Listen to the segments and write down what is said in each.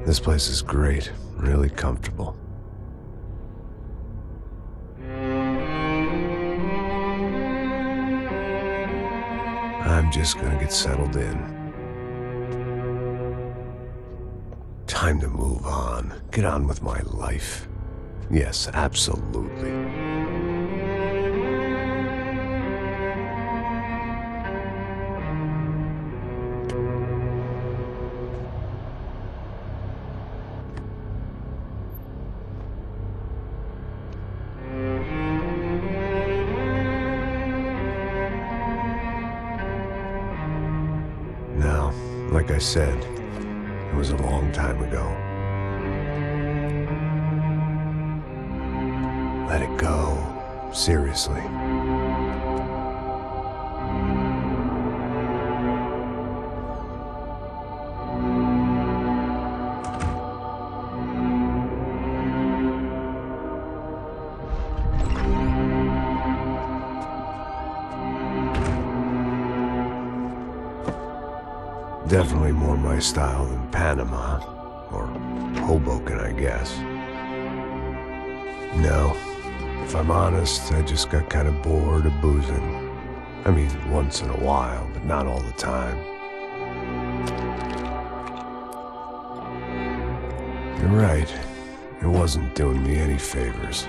This place is great, really comfortable. I'm just gonna get settled in. Time to move on. Get on with my life. Yes, absolutely. Now, like I said, it was a long time ago. Let it go. Seriously. Definitely more my style than Panama, or Hoboken, I guess. No, if I'm honest, I just got kind of bored of boozing. I mean, once in a while, but not all the time. You're right, it wasn't doing me any favors.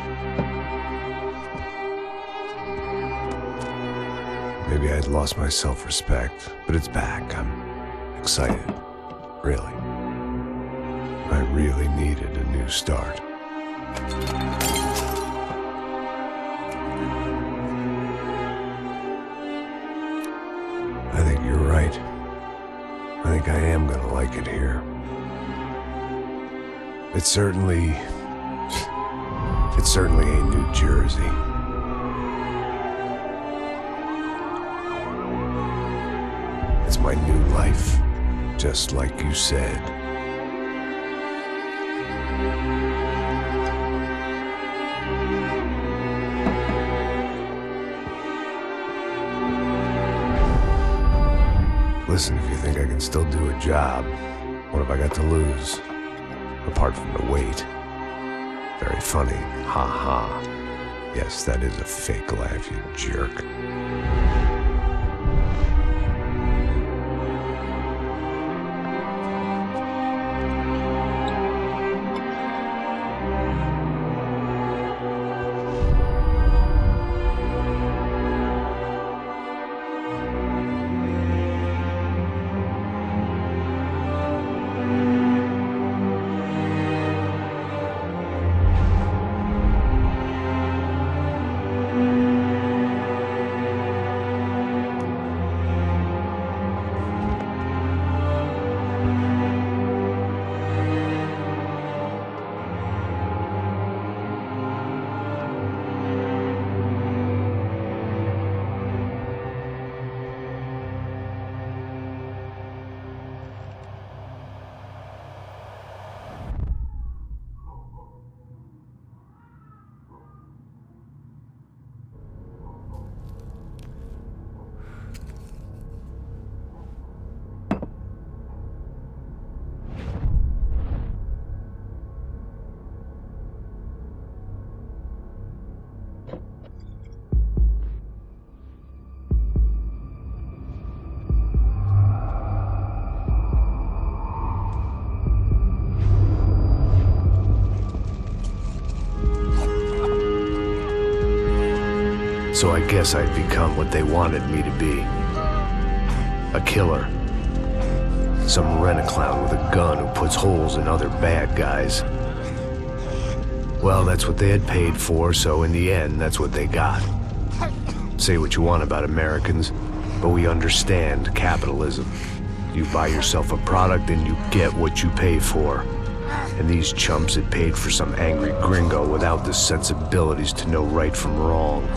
Maybe I'd lost my self-respect, but it's back. I'm excited, really. I really needed a new start. I think you're right. I think I am gonna like it here. It certainly ain't New Jersey. It's my new life. Just like you said. Listen, if you think I can still do a job, what have I got to lose? Apart from the weight. Very funny. Ha ha. Yes, that is a fake laugh, you jerk. So I guess I'd become what they wanted me to be. A killer. Some rent-a-clown with a gun who puts holes in other bad guys. Well, that's what they had paid for, so in the end, that's what they got. Say what you want about Americans, but we understand capitalism. You buy yourself a product and you get what you pay for. And these chumps had paid for some angry gringo without the sensibilities to know right from wrong.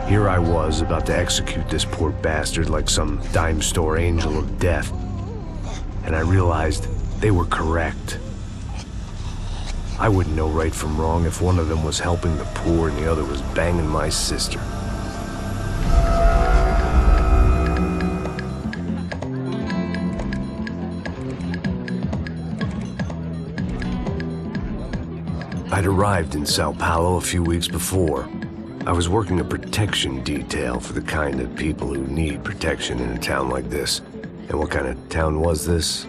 Here I was, about to execute this poor bastard like some dime store angel of death. And I realized they were correct. I wouldn't know right from wrong if one of them was helping the poor and the other was banging my sister. I'd arrived in Sao Paulo a few weeks before. I was working a protection detail for the kind of people who need protection in a town like this. And what kind of town was this?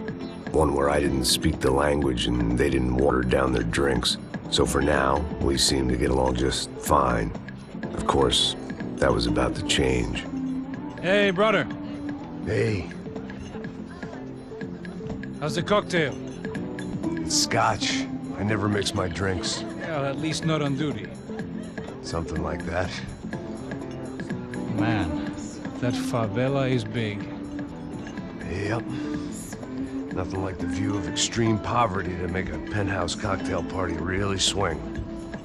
One where I didn't speak the language and they didn't water down their drinks. So for now, we seemed to get along just fine. Of course, that was about to change. Hey, brother. Hey. How's the cocktail? It's scotch. I never mix my drinks. Well, at least not on duty. Something like that. Man, that favela is big. Yep. Nothing like the view of extreme poverty to make a penthouse cocktail party really swing.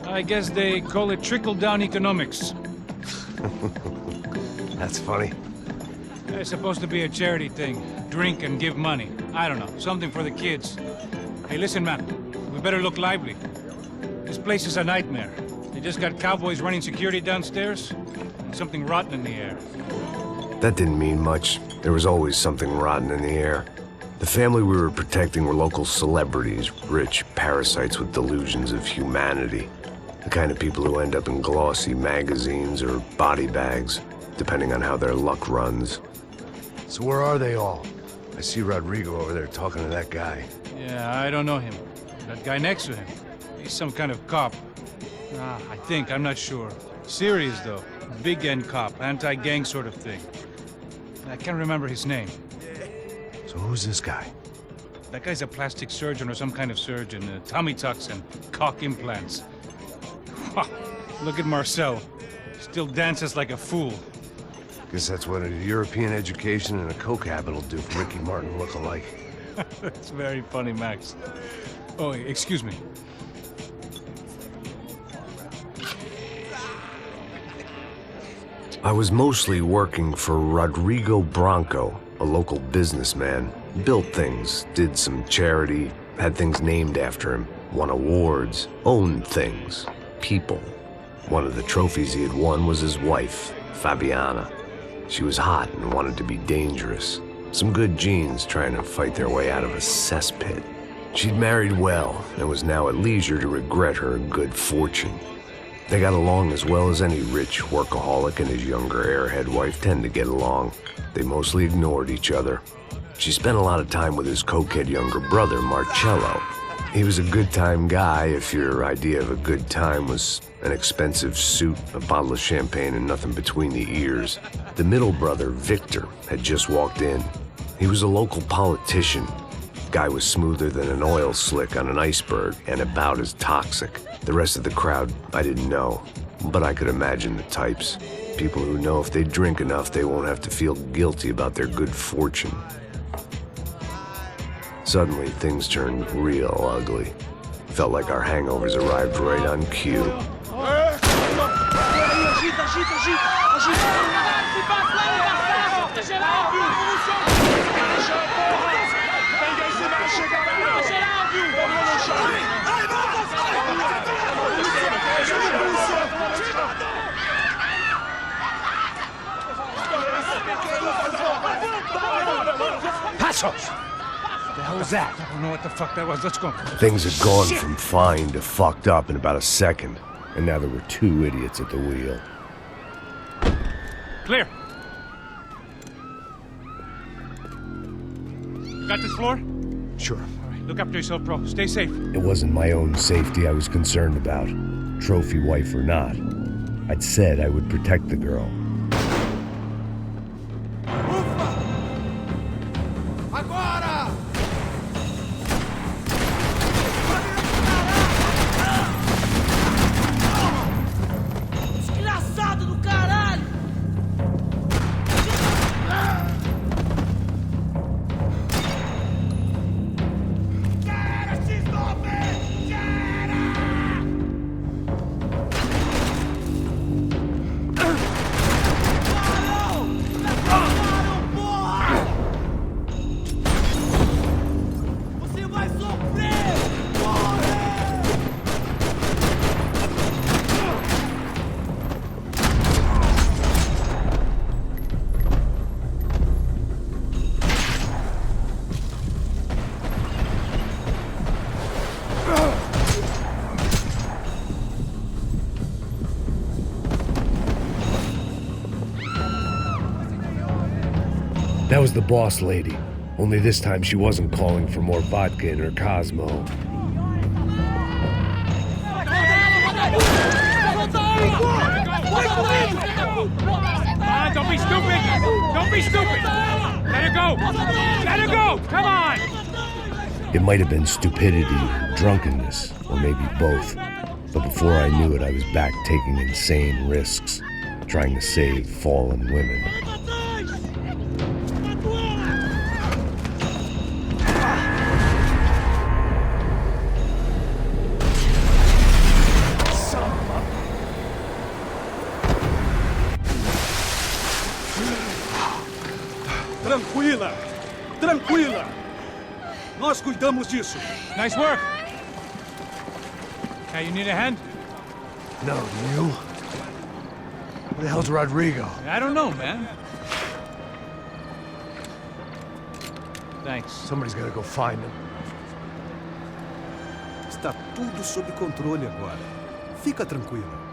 I guess they call it trickle-down economics. That's funny. It's supposed to be a charity thing. Drink and give money. I don't know, something for the kids. Hey, listen, man. We better look lively. This place is a nightmare. They just got cowboys running security downstairs, and something rotten in the air. That didn't mean much. There was always something rotten in the air. The family we were protecting were local celebrities, rich parasites with delusions of humanity. The kind of people who end up in glossy magazines or body bags, depending on how their luck runs. So where are they all? I see Rodrigo over there talking to that guy. Yeah, I don't know him. That guy next to him, he's some kind of cop. I think, I'm not sure. Serious, though. Big N cop, anti-gang sort of thing. I can't remember his name. So who's this guy? That guy's a plastic surgeon or some kind of surgeon. Tummy tucks and cock implants. Look at Marcel. Still dances like a fool. Guess that's what a European education and a coke habit will do for Ricky Martin look-alike. That's very funny, Max. Oh, excuse me. I was mostly working for Rodrigo Branco, a local businessman. Built things, did some charity, had things named after him, won awards, owned things, people. One of the trophies he had won was his wife, Fabiana. She was hot and wanted to be dangerous. Some good genes trying to fight their way out of a cesspit. She'd married well and was now at leisure to regret her good fortune. They got along as well as any rich workaholic and his younger airhead wife tend to get along. They mostly ignored each other. She spent a lot of time with his cokehead younger brother, Marcello. He was a good-time guy if your idea of a good time was an expensive suit, a bottle of champagne, and nothing between the ears. The middle brother, Victor, had just walked in. He was a local politician. Guy was smoother than an oil slick on an iceberg and about as toxic. The rest of the crowd, I didn't know, but I could imagine the types. People who know if they drink enough, they won't have to feel guilty about their good fortune. Suddenly, things turned real ugly. Felt like our hangovers arrived right on cue. Passos! What the hell was that? I don't know what the fuck that was. Let's go. Things had gone from fine to fucked up in about a second, and now there were two idiots at the wheel. Clear. Got this floor? Sure. All right, look after yourself, bro. Stay safe. It wasn't my own safety I was concerned about, trophy wife or not. I'd said I would protect the girl. That was the boss lady. Only this time she wasn't calling for more vodka in her Cosmo. Don't be stupid! Don't be stupid! Let her go! Let her go! Come on! It might have been stupidity, drunkenness, or maybe both. But before I knew it, I was back taking insane risks, trying to save fallen women. Tranquila! Tranquila! Nós cuidamos disso. Nice work! Hey, you need a hand? No, you? Who the hell's Rodrigo? I don't know, man. Thanks. Somebody's gotta go find him. Está tudo sob controle agora. Fica tranquila.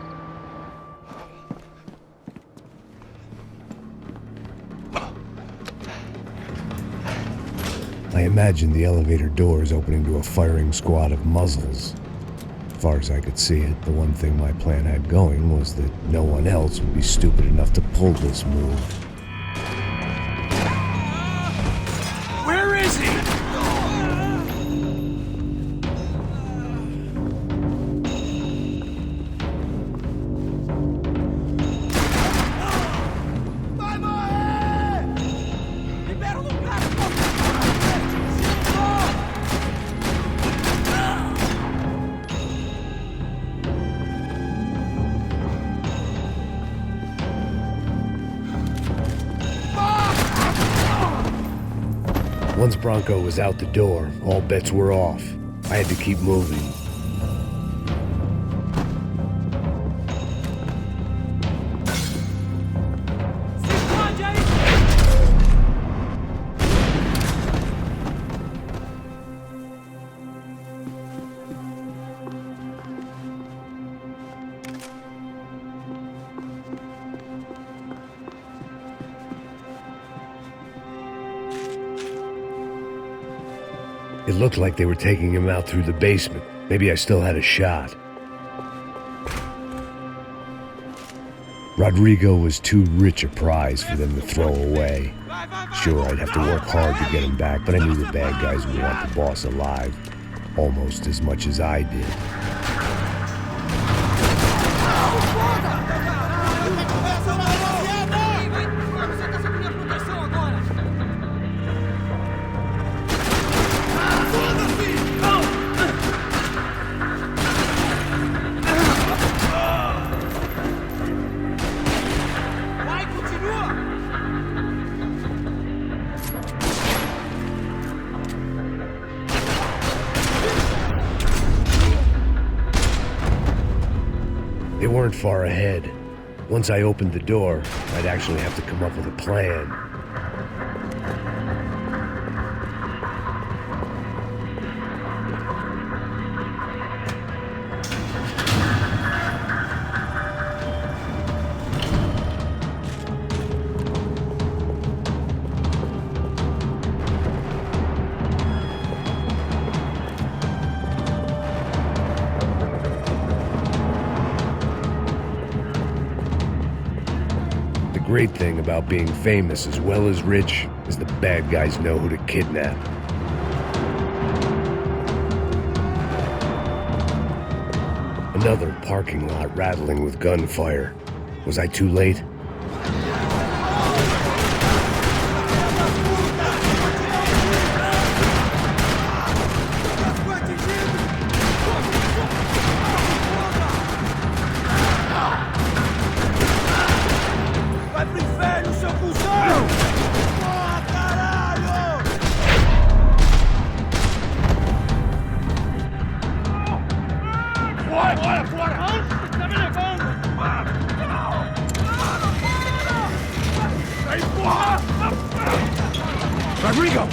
I imagined the elevator doors opening to a firing squad of muzzles. As far as I could see it, the one thing my plan had going was that no one else would be stupid enough to pull this move. Where is he? Once Bronco was out the door, all bets were off. I had to keep moving. It looked like they were taking him out through the basement. Maybe I still had a shot. Rodrigo was too rich a prize for them to throw away. Sure, I'd have to work hard to get him back, but I knew the bad guys would want the boss alive, almost as much as I did. They weren't far ahead. Once I opened the door, I'd actually have to come up with a plan. The great thing about being famous as well as rich is the bad guys know who to kidnap. Another parking lot rattling with gunfire. Was I too late? Rodrigo!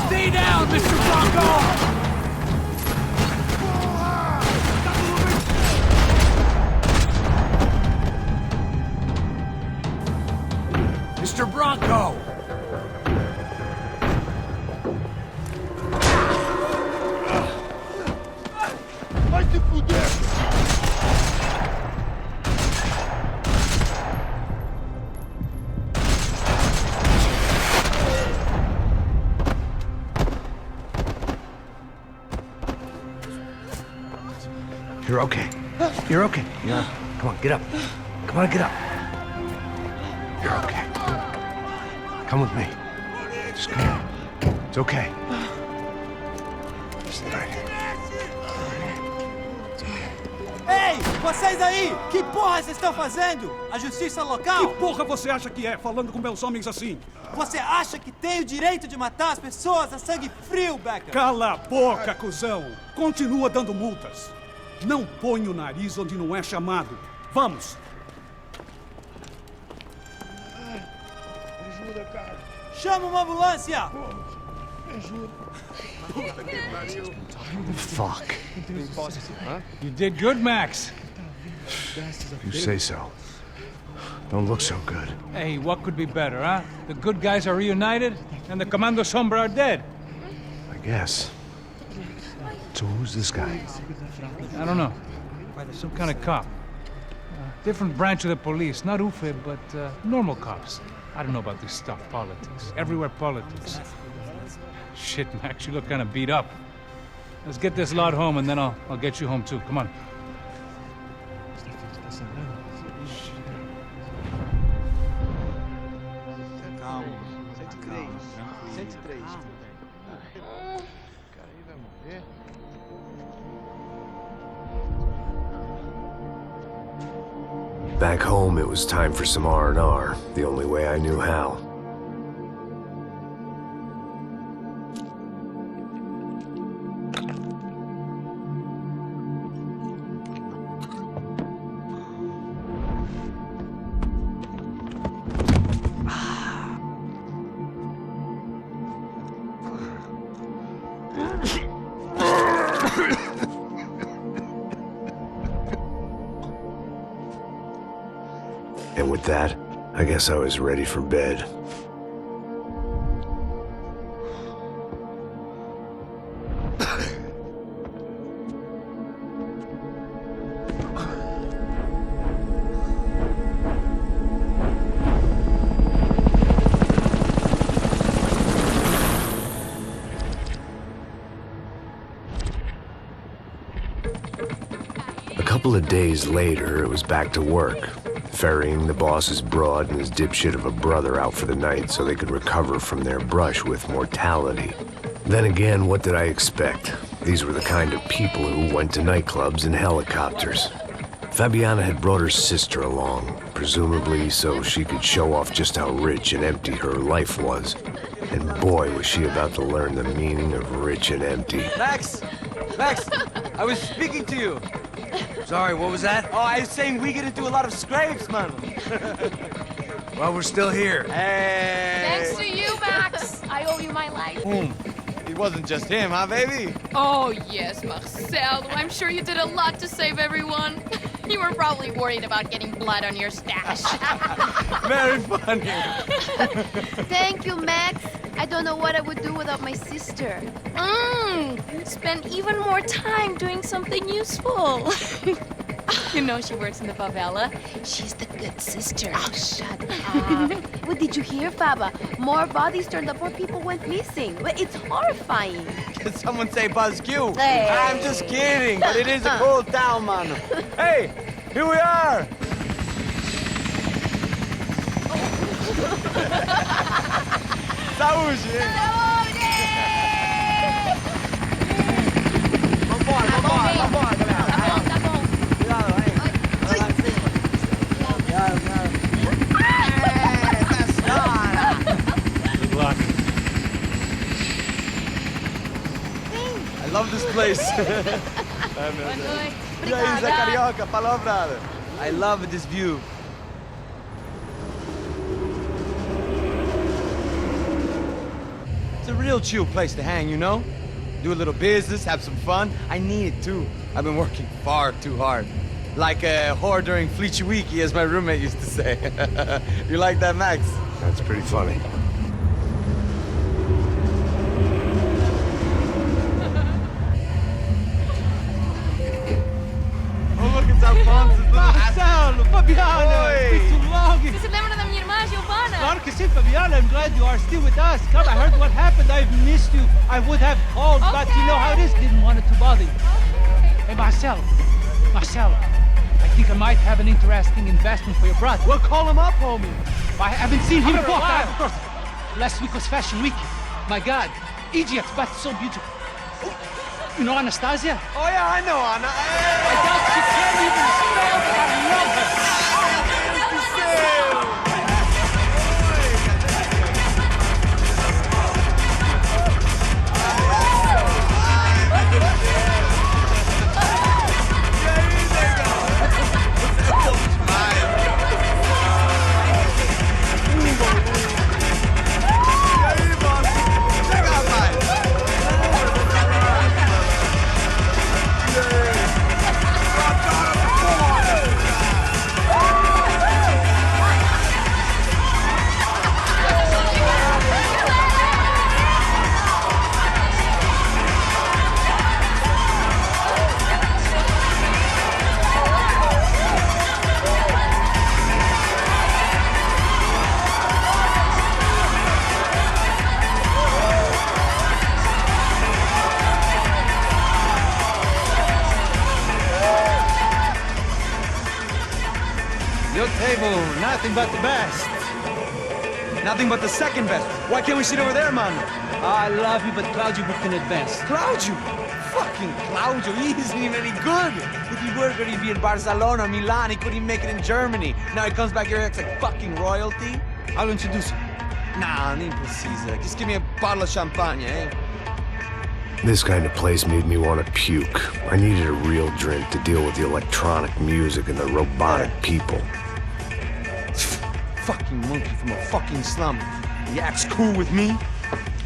Stay down, Mr. Bronco! Mr. Bronco! Vai se fuder! You're okay. You're okay. Yeah. Come on, get up. Come on, get up. You're okay. Come with me. Just come on. It's okay. It's all right. Ei, vocês aí! Que porra vocês estão fazendo? A justiça local? Que porra você acha que é, falando com meus homens assim? Você acha que tem o direito de matar as pessoas a sangue frio, Becker? Cala a boca, cuzão! Continua dando multas. Não põe o nariz onde não é chamado. Vamos! Ajuda, cara. Chama uma ambulância! Me ajuda. Fuck. You did good, Max. You say so. Don't look so good. Hey, what could be better, huh? The good guys are reunited, and the Commando Sombra are dead. I guess. So who's this guy? I don't know. Some kind of cop. Different branch of the police. Not UFE, but normal cops. I don't know about this stuff, politics. Everywhere politics. Shit, Max, you look kind of beat up. Let's get this lot home, and then I'll get you home, too. Come on. Calma. 103. 103. Cara, aí vai morrer. Back home, it was time for some R&R, the only way I knew how. And with that, I guess I was ready for bed. A couple of days later, it was back to work. Ferrying the boss's broad and his dipshit of a brother out for the night so they could recover from their brush with mortality. Then again, what did I expect? These were the kind of people who went to nightclubs in helicopters. Fabiana had brought her sister along, presumably so she could show off just how rich and empty her life was. And boy, was she about to learn the meaning of rich and empty. Max! Max! I was speaking to you! Sorry, what was that? Oh, I was saying we gotta do a lot of scrapes, man! Well, we're still here. Hey! Thanks to you, Max. I owe you my life. It wasn't just him, huh, baby? Oh, yes, Marcel. I'm sure you did a lot to save everyone. You were probably worried about getting blood on your stash. Very funny! Thank you, Max. I don't know what I would do without my sister. Spend even more time doing something useful. You know she works in the favela. She's the good sister. Oh, shut up. What did you hear, Faba? More bodies turned up, more people went missing. It's horrifying. Did someone say Buzz Q? Hey. I'm just kidding, but it is a cool town, man. Hey, here we are! Saúde! Vambora, vambora, galera! Tá bom. Cuidado, aí! Vai lá em cima! Cuidado, cuidado! Good luck. I love this place! Ai, meu Boa Deus. noite. E aí, Zé Carioca, palavrada! I love this view. It's a real chill place to hang, you know? Do a little business, have some fun. I need it too. I've been working far too hard. Like a whore during Fleechy Weeky, as my roommate used to say. You like that, Max? That's pretty funny. Oh, look, it's Alfonso's little Marcelo, Fabiana, Oi. it's been too long. Você se lembra da minha irmã, Giovanna? Claro que sim, Fabiana. I'm glad you are still with us. Come, I heard what happened. I've missed you. I would have called, but you know how it is. Didn't want it to bother you. Hey, Marcelo, I think I might have an interesting investment for your brother. Well, call him up, homie. I haven't seen him for a while. Of course. Last week was Fashion Week. My God, Egypt, but so beautiful. You know Anastasia? Oh, yeah, I know, Anna. I doubt she can't even spell, but I love her. Your table, nothing but the best. Nothing but the second best. Why can't we sit over there, man? I love you, but Claudio booked in advance. Claudio? Fucking Claudio, he isn't even any good. If he were good, he'd be in Barcelona, Milan. He couldn't even make it in Germany. Now he comes back here and acts like fucking royalty. I'll introduce you. Nah, nem precisa. Just give me a bottle of champagne, eh? This kind of place made me want to puke. I needed a real drink to deal with the electronic music and the robotic people. Fucking monkey from a fucking slum. He acts cool with me.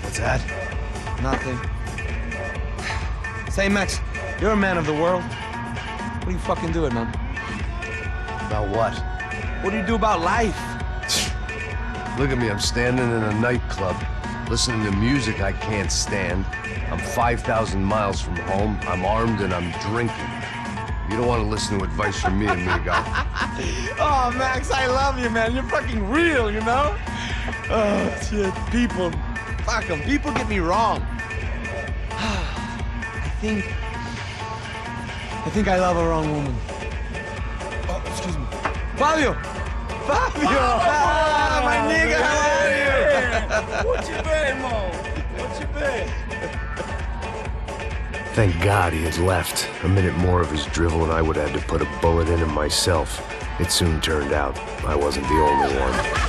What's that? Nothing. Say, Max, you're a man of the world. What do you fucking do it, man? About what? What do you do about life? Look at me, I'm standing in a nightclub, listening to music I can't stand. I'm 5,000 miles from home, I'm armed, and I'm drinking. You don't want to listen to advice from me, amigo. Oh, Max, I love you, man. You're fucking real, you know? Oh, shit. People. Fuck them. People get me wrong. I think I love a wrong woman. Oh, excuse me. Fabio! Fabio! Ah, my nigga, how are you? What you bem, irmão? What you bem? Thank God he had left. A minute more of his drivel and I would have had to put a bullet in him myself. It soon turned out I wasn't the only one.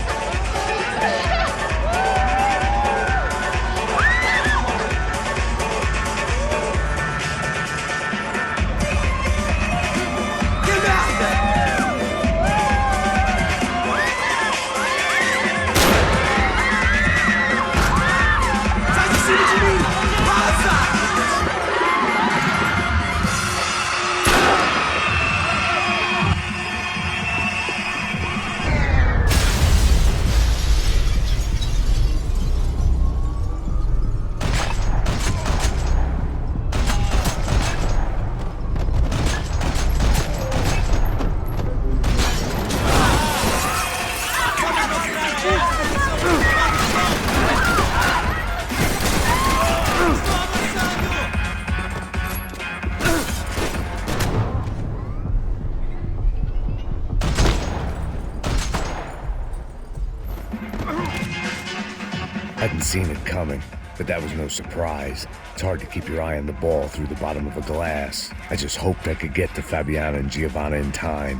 Hadn't seen it coming, but that was no surprise. It's hard to keep your eye on the ball through the bottom of a glass. I just hoped I could get to Fabiana and Giovanna in time.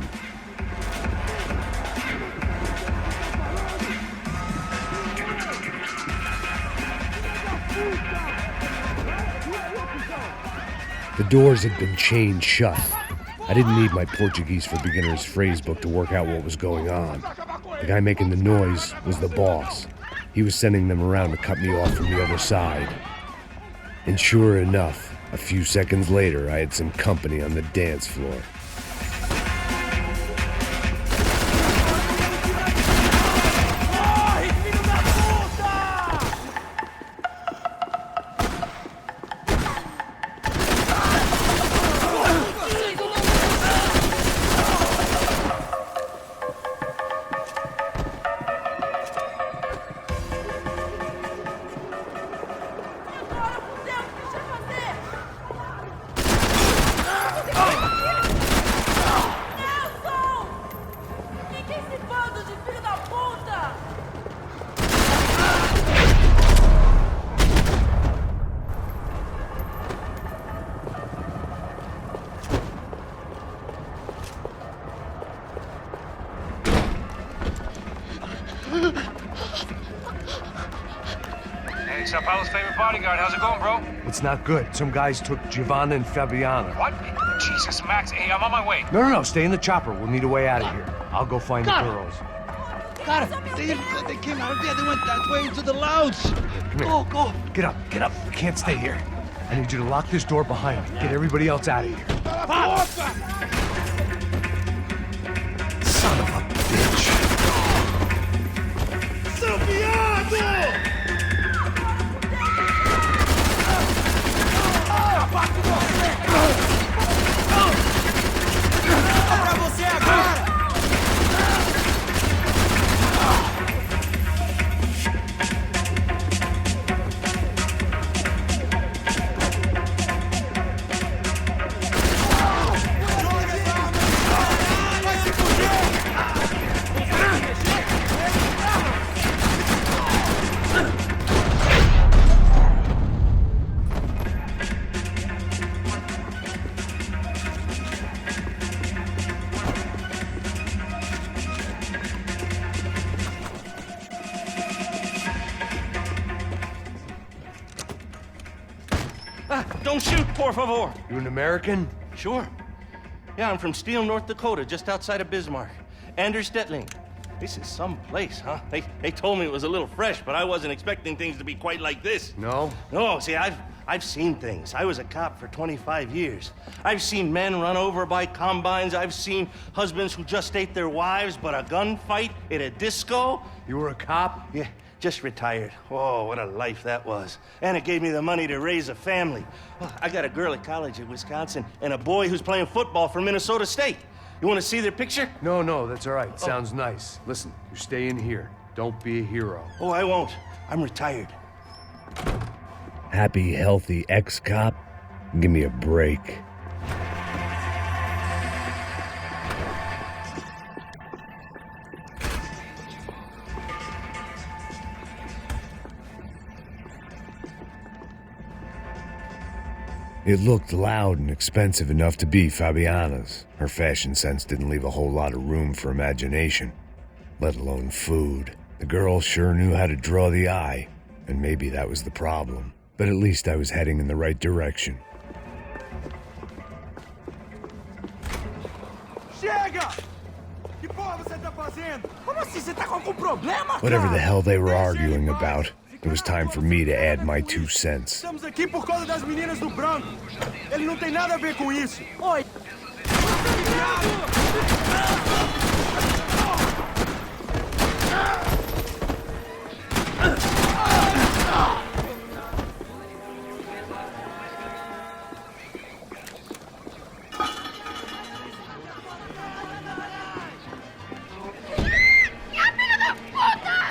The doors had been chained shut. I didn't need my Portuguese for Beginners phrase book to work out what was going on. The guy making the noise was the boss. He was sending them around to cut me off from the other side. And sure enough, a few seconds later, I had some company on the dance floor. Corre, Hey, Sao Paulo's favorite bodyguard. How's it going, bro? It's not good. Some guys took Giovanna and Fabiana. What? Jesus, Max. Hey, I'm on my way. No, stay in the chopper. We'll need a way out of here. I'll go find the girls. Got it. They came out of there. They went that way into the lounge. Come here. Go. Get up. We can't stay here. I need you to lock this door behind me. Get everybody else out of here. Son of a bitch. Pra você agora! Don't shoot, por favor. You an American? Sure. Yeah, I'm from Steele, North Dakota, just outside of Bismarck. Anders Stetling. This is some place, huh? They told me it was a little fresh, but I wasn't expecting things to be quite like this. No? No, see, I've seen things. I was a cop for 25 years. I've seen men run over by combines. I've seen husbands who just ate their wives, but a gunfight at a disco. You were a cop? Yeah, just retired. Oh, what a life that was. And it gave me the money to raise a family. Well, I got a girl at college at Wisconsin and a boy who's playing football for Minnesota State. You want to see their picture? No, that's all right. Sounds nice. Listen, you stay in here. Don't be a hero. Oh, I won't. I'm retired. Happy, healthy ex-cop? Give me a break. It looked loud and expensive enough to be Fabiana's. Her fashion sense didn't leave a whole lot of room for imagination, let alone food. The girl sure knew how to draw the eye, and maybe that was the problem. But at least I was heading in the right direction. Chega! Que porra você tá fazendo? Como assim? Você tá com algum problema, Whatever the cara? hell they were arguing about, it was time for me to add my 2 cents. Estamos aqui por causa das meninas do branco. Ele não tem nada a ver com isso. Oi.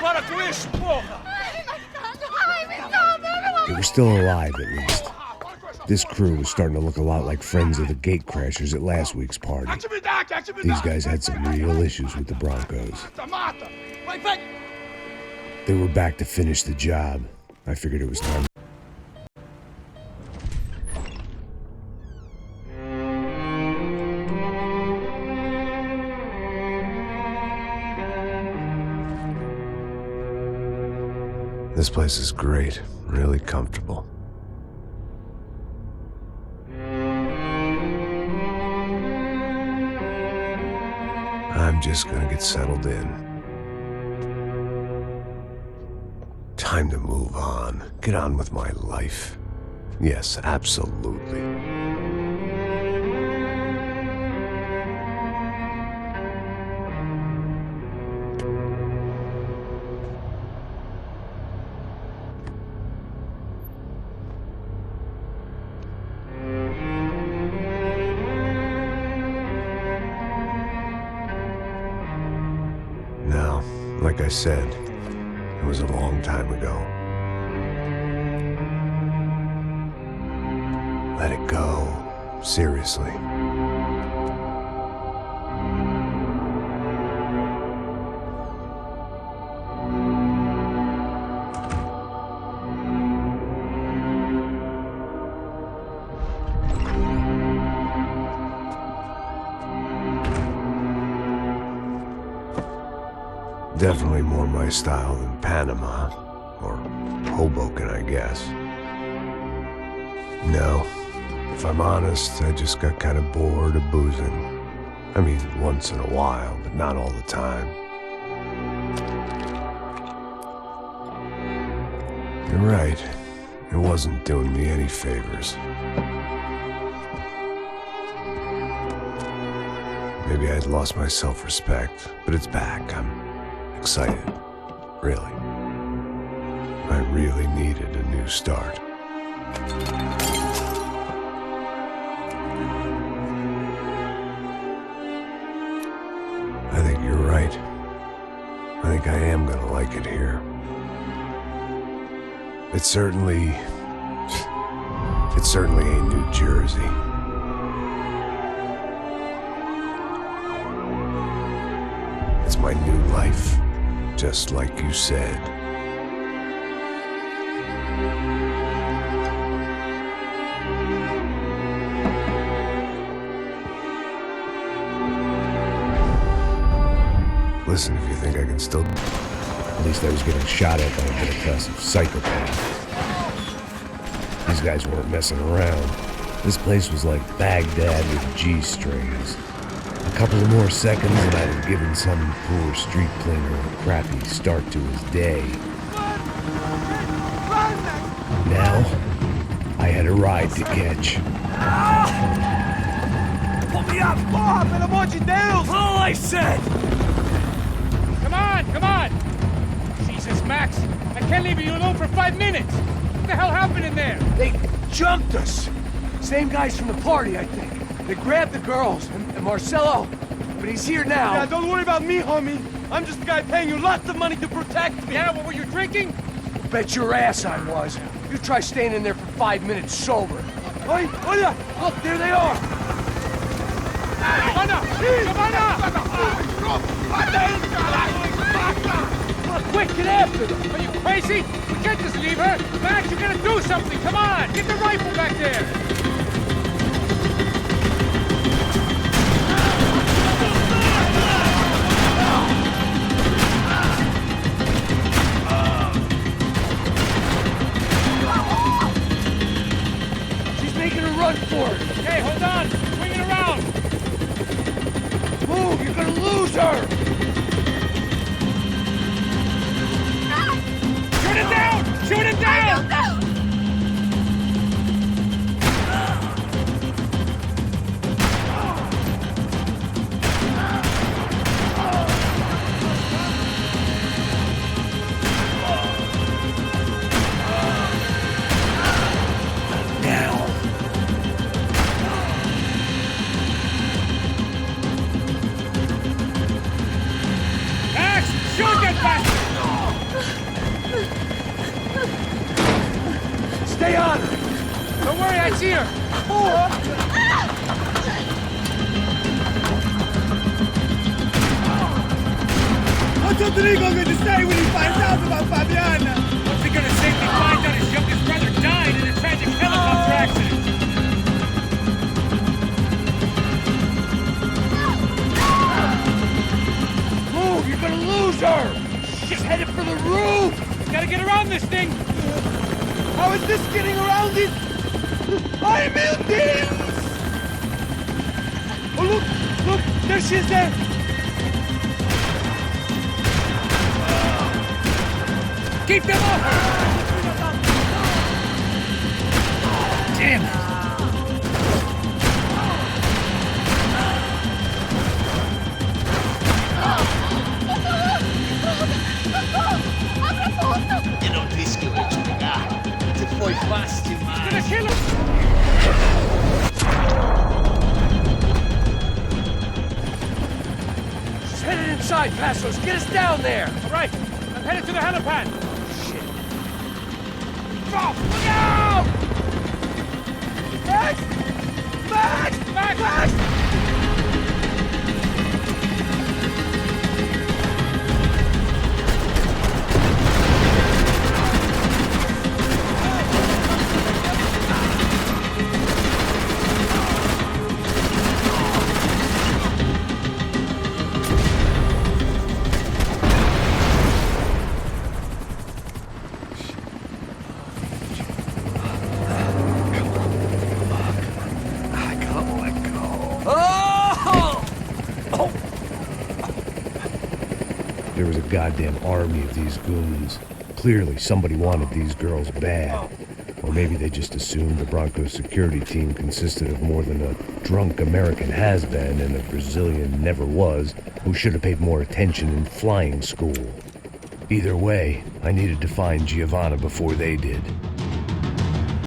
Para com isso, porra! They were still alive, at least. This crew was starting to look a lot like friends of the gatecrashers at last week's party. These guys had some real issues with the Broncos. They were back to finish the job. I figured it was time. This place is great, really comfortable. I'm just gonna get settled in. Time to move on. Get on with my life. Yes, absolutely. Now, like I said, it was a long time ago. Let it go. Seriously. Definitely more my style than Panama. Or Hoboken, I guess. No, if I'm honest, I just got kind of bored of boozing. I mean, once in a while, but not all the time. You're right. It wasn't doing me any favors. Maybe I'd lost my self-respect, but it's back. I'm excited. Really. I really needed a new start. I think you're right. I think I am gonna like it here. It certainly ain't New Jersey. It's my new life, just like you said. Listen, if you think I can still... At least I was getting shot at by a middle-class psychopath. These guys weren't messing around. This place was like Baghdad with G-strings. A couple of more seconds and I'd have given some poor street cleaner a crappy start to his day. Now, I had a ride to catch. Pull me up! Bob, and I'm watching Dales! All I said! Come on! Jesus, Max, I can't leave you alone for 5 minutes! What the hell happened in there? They jumped us. Same guys from the party, I think. They grabbed the girls and Marcelo, but he's here now. Yeah, don't worry about me, homie. I'm just the guy paying you lots of money to protect me. Yeah, what were you drinking? Bet your ass I was. You try staying in there for 5 minutes sober. Oi, Oya! Look, there they are. Quick, get after them! Are you crazy? We can't just leave her! Max, you gotta do something! Come on! Get the rifle back there! She's making a run for it. Okay, hold on! Swing it around! Move, you're gonna lose her! Shoot it down! Shoot it down! Max, shoot that bastard! Stay on her! Don't worry, I see her! What's Rodrigo going to say when he finds out about Fabiana? What's he gonna say when he finds out his youngest brother died in a tragic helicopter accident? Move, you're gonna lose her! She's headed for the roof! Gotta get around this thing! How is this getting around it? Ay, meu Deus! Oh, look, there she is there! Keep them off her! Damn it! E non rischio di giocare. Se poi fasti Gonna kill him! She's headed inside, Passos. Get us down there! All right, I'm headed to the helipad. Shit. Drop! Look out! Max! Max! Max! Max! There was a goddamn army of these goons. Clearly, somebody wanted these girls bad. Or maybe they just assumed the Broncos security team consisted of more than a drunk American has-been and a Brazilian never-was who should have paid more attention in flying school. Either way, I needed to find Giovanna before they did.